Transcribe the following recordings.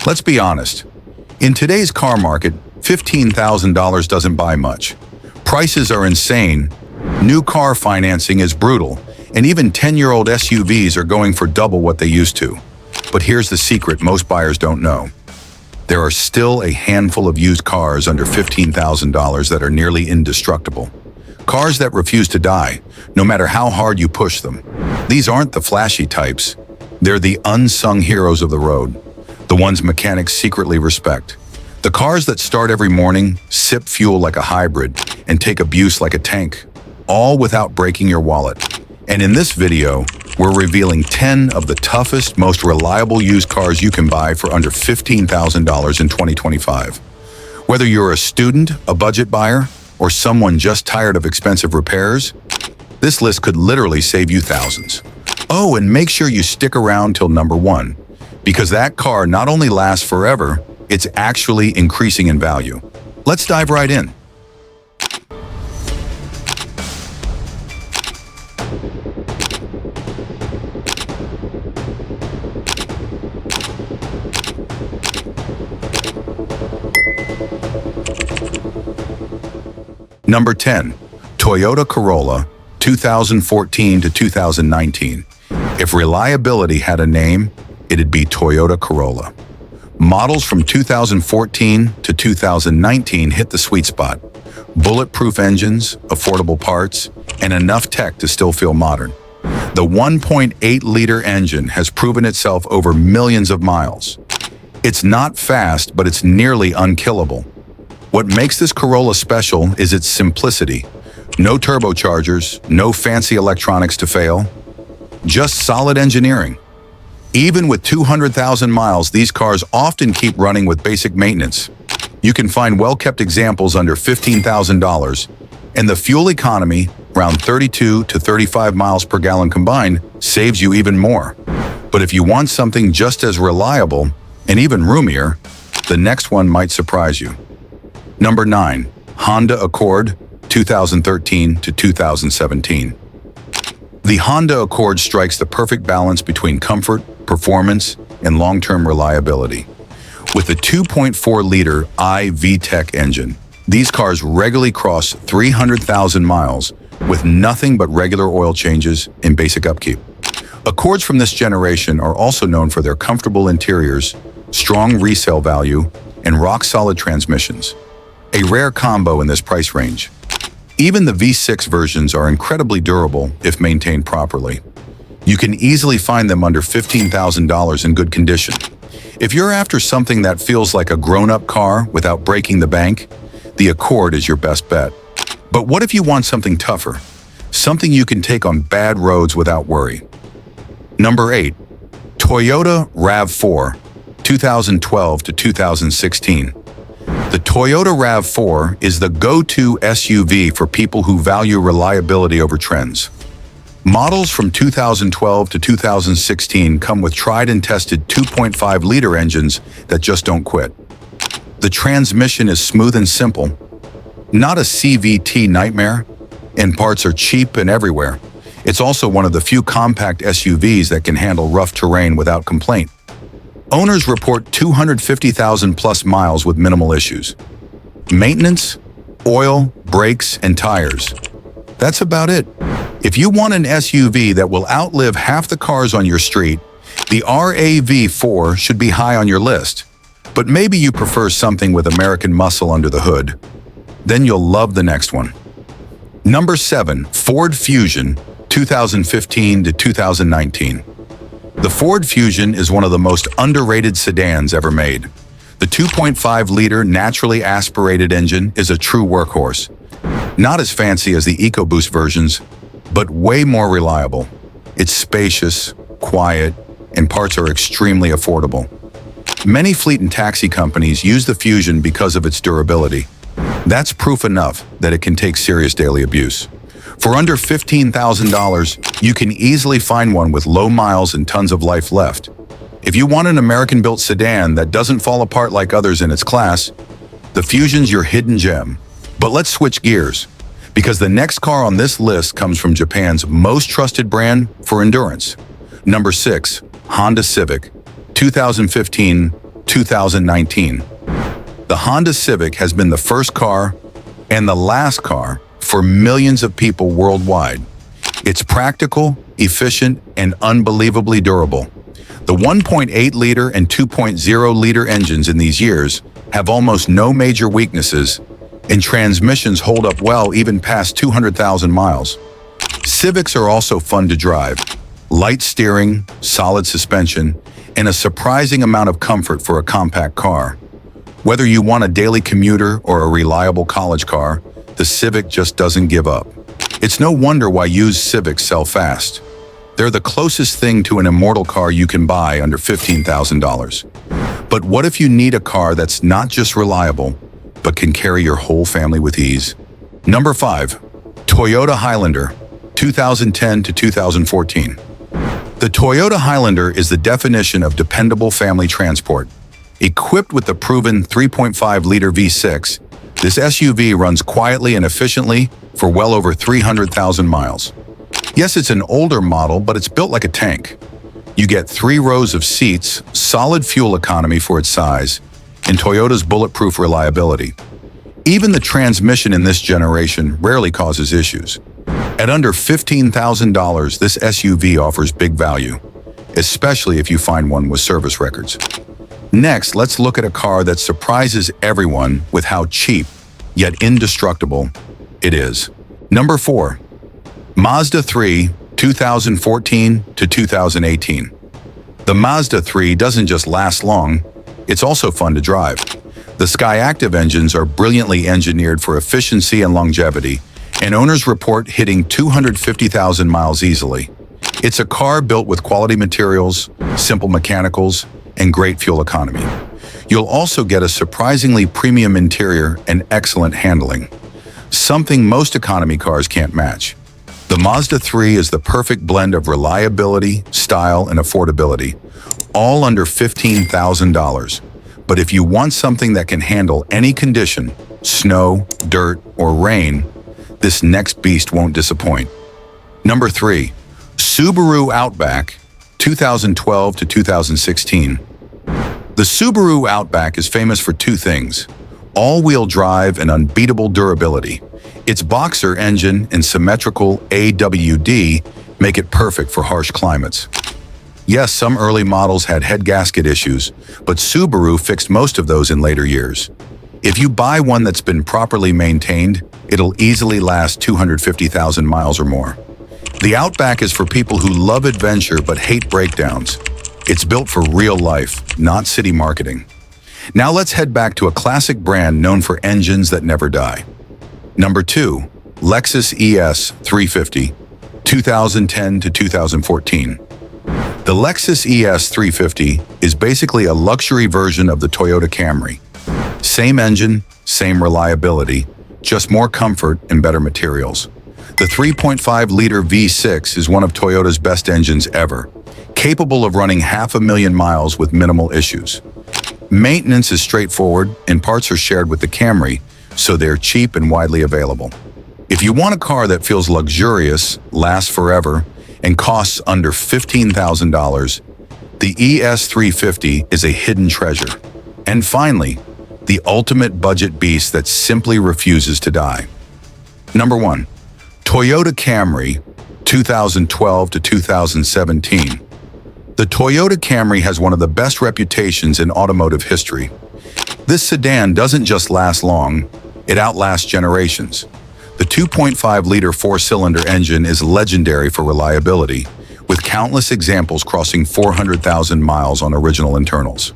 Let's be honest. In today's car market, $15,000 doesn't buy much. Prices are insane, new car financing is brutal, and even 10-year-old SUVs are going for double what they used to. But here's the secret most buyers don't know. There are still a handful of used cars under $15,000 that are nearly indestructible. Cars that refuse to die, no matter how hard you push them. These aren't the flashy types. They're the unsung heroes of the road, the ones mechanics secretly respect. The cars that start every morning, sip fuel like a hybrid, and take abuse like a tank, all without breaking your wallet. And in this video, we're revealing 10 of the toughest, most reliable used cars you can buy for under $15,000 in 2025. Whether you're a student, a budget buyer, or someone just tired of expensive repairs, this list could literally save you thousands. Oh, and make sure you stick around till number 1, because that car not only lasts forever, it's actually increasing in value. Let's dive right in. Number 10, Toyota Corolla, 2014 to 2019. If reliability had a name, it'd be Toyota Corolla. Models from 2014 to 2019 hit the sweet spot. Bulletproof engines, affordable parts, and enough tech to still feel modern. The 1.8-liter engine has proven itself over millions of miles. It's not fast, but it's nearly unkillable. What makes this Corolla special is its simplicity. No turbochargers, no fancy electronics to fail, just solid engineering. Even with 200,000 miles, these cars often keep running with basic maintenance. You can find well-kept examples under $15,000, and the fuel economy, around 32 to 35 miles per gallon combined, saves you even more. But if you want something just as reliable, and even roomier, the next one might surprise you. Number 9, Honda Accord, 2013 to 2017. The Honda Accord strikes the perfect balance between comfort, performance, and long-term reliability. With a 2.4-liter i-VTEC engine, these cars regularly cross 300,000 miles with nothing but regular oil changes and basic upkeep. Accords from this generation are also known for their comfortable interiors, strong resale value, and rock-solid transmissions. A rare combo in this price range. Even the V6 versions are incredibly durable if maintained properly. You can easily find them under $15,000 in good condition. If you're after something that feels like a grown-up car without breaking the bank, the Accord is your best bet. But what if you want something tougher? Something you can take on bad roads without worry. Number 8, Toyota RAV4, 2012 to 2016. The Toyota RAV4 is the go-to SUV for people who value reliability over trends. Models from 2012 to 2016 come with tried and tested 2.5-liter engines that just don't quit. The transmission is smooth and simple, not a CVT nightmare, and parts are cheap and everywhere. It's also one of the few compact SUVs that can handle rough terrain without complaint. Owners report 250,000 plus miles with minimal issues. Maintenance, oil, brakes, and tires. That's about it. If you want an SUV that will outlive half the cars on your street, the RAV4 should be high on your list. But maybe you prefer something with American muscle under the hood. Then you'll love the next one. Number 7, Ford Fusion, 2015 to 2019. The Ford Fusion is one of the most underrated sedans ever made. The 2.5-liter naturally aspirated engine is a true workhorse. Not as fancy as the EcoBoost versions, but way more reliable. It's spacious, quiet, and parts are extremely affordable. Many fleet and taxi companies use the Fusion because of its durability. That's proof enough that it can take serious daily abuse. For under $15,000, you can easily find one with low miles and tons of life left. If you want an American-built sedan that doesn't fall apart like others in its class, the Fusion's your hidden gem. But let's switch gears, because the next car on this list comes from Japan's most trusted brand for endurance. Number 6, Honda Civic, 2015 2019. The Honda Civic has been the first car and the last car for millions of people worldwide. It's practical, efficient, and unbelievably durable. The 1.8-liter and 2.0-liter engines in these years have almost no major weaknesses, and transmissions hold up well even past 200,000 miles. Civics are also fun to drive. Light steering, solid suspension, and a surprising amount of comfort for a compact car. Whether you want a daily commuter or a reliable college car, the Civic just doesn't give up. It's no wonder why used Civics sell fast. They're the closest thing to an immortal car you can buy under $15,000. But what if you need a car that's not just reliable, but can carry your whole family with ease? Number 5. Toyota Highlander, 2010 to 2014. The Toyota Highlander is the definition of dependable family transport. Equipped with the proven 3.5-liter V6, this SUV runs quietly and efficiently for well over 300,000 miles. Yes, it's an older model, but it's built like a tank. You get 3 rows of seats, solid fuel economy for its size, and Toyota's bulletproof reliability. Even the transmission in this generation rarely causes issues. At under $15,000, this SUV offers big value, especially if you find one with service records. Next, let's look at a car that surprises everyone with how cheap, yet indestructible, it is. Number 4. Mazda 3, 2014 to 2018. The Mazda 3 doesn't just last long, it's also fun to drive. The Skyactiv engines are brilliantly engineered for efficiency and longevity, and owners report hitting 250,000 miles easily. It's a car built with quality materials, simple mechanicals, and great fuel economy. You'll also get a surprisingly premium interior and excellent handling, something most economy cars can't match. The Mazda 3 is the perfect blend of reliability, style, and affordability, all under $15,000. But if you want something that can handle any condition, snow, dirt, or rain, this next beast won't disappoint. Number 3. Subaru Outback, 2012 to 2016. The Subaru Outback is famous for 2 things: all-wheel drive and unbeatable durability. Its boxer engine and symmetrical AWD make it perfect for harsh climates. Yes, some early models had head gasket issues, but Subaru fixed most of those in later years. If you buy one that's been properly maintained, it'll easily last 250,000 miles or more. The Outback is for people who love adventure but hate breakdowns. It's built for real life, not city marketing. Now let's head back to a classic brand known for engines that never die. Number 2. Lexus ES 350, 2010 to 2014. The Lexus ES 350 is basically a luxury version of the Toyota Camry. Same engine, same reliability, just more comfort and better materials. The 3.5-liter V6 is one of Toyota's best engines ever, capable of running 500,000 miles with minimal issues. Maintenance is straightforward and parts are shared with the Camry, so they're cheap and widely available. If you want a car that feels luxurious, lasts forever, and costs under $15,000, the ES350 is a hidden treasure. And finally, the ultimate budget beast that simply refuses to die. Number 1. Toyota Camry, 2012 to 2017. The Toyota Camry has one of the best reputations in automotive history. This sedan doesn't just last long, it outlasts generations. The 2.5-liter 4-cylinder engine is legendary for reliability, with countless examples crossing 400,000 miles on original internals.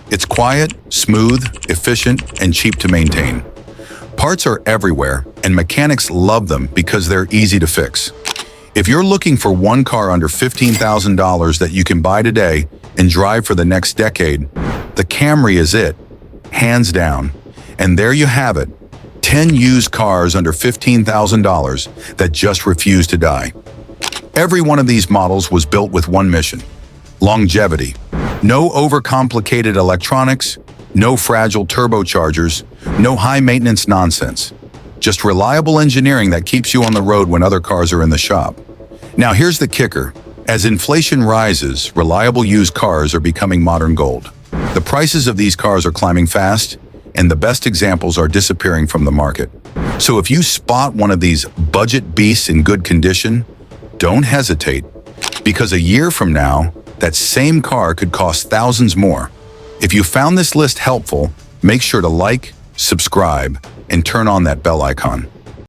It's quiet, smooth, efficient, and cheap to maintain. Parts are everywhere, and mechanics love them because they're easy to fix. If you're looking for one car under $15,000 that you can buy today and drive for the next decade, the Camry is it, hands down. And there you have it, 10 used cars under $15,000 that just refuse to die. Every one of these models was built with one mission: longevity. No overcomplicated electronics, no fragile turbochargers, no high-maintenance nonsense. Just reliable engineering that keeps you on the road when other cars are in the shop. Now here's the kicker. As inflation rises, reliable used cars are becoming modern gold. The prices of these cars are climbing fast, and the best examples are disappearing from the market. So if you spot one of these budget beasts in good condition, don't hesitate, because a year from now, that same car could cost thousands more. If you found this list helpful, make sure to like, subscribe, and turn on that bell icon.